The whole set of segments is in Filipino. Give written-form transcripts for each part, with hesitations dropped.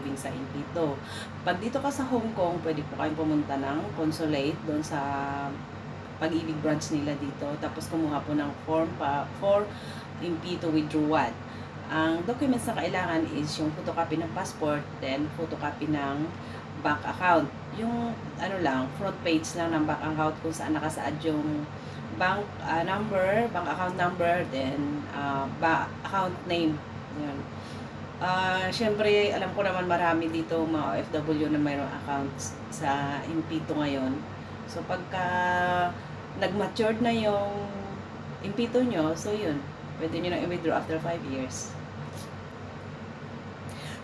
savings sa Impito. Pag dito ka sa Hong Kong, pwede po kayong pumunta ng consulate doon sa Pag-ibig branch nila dito. Tapos kumuha po ng form for Impito withdrawal. Ang documents na kailangan is yung photocopy ng passport, then photocopy ng bank account. Yung front page lang ng bank account kung saan nakasaad yung bank number, bank account number, then account name. Yan. Syempre, alam ko naman marami dito mga OFW na mayroong accounts sa Impito ngayon. So, pagka nag-matured na yung Impito nyo, so yun, pwede nyo na i-withdraw after 5 years.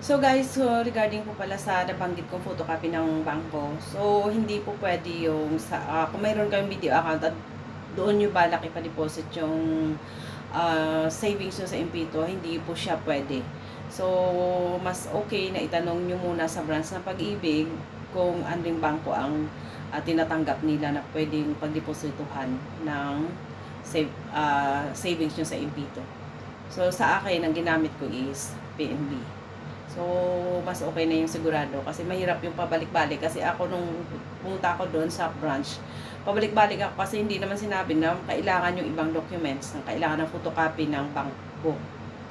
So guys, regarding po pala sa nabanggit kong photocopy ng bangko, so hindi po pwede yung kung mayroon kayong video account at doon nyo balak ipa-deposit yung savings nyo sa Impito, hindi po siya pwede. So, mas okay na itanong nyo muna sa branch ng Pag-ibig kung anong bangko ang tinatanggap nila na pwedeng pagdeposituhan ng savings nyo sa Impito. So, sa akin, ang ginamit ko is PNB. So, mas okay na yung sigurado kasi mahirap yung pabalik-balik kasi ako nung pumunta ako doon sa branch, pabalik-balik ako kasi hindi naman sinabi na kailangan yung ibang documents, na kailangan ng photocopy ng bank book.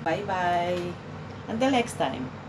Bye-bye! Until next time!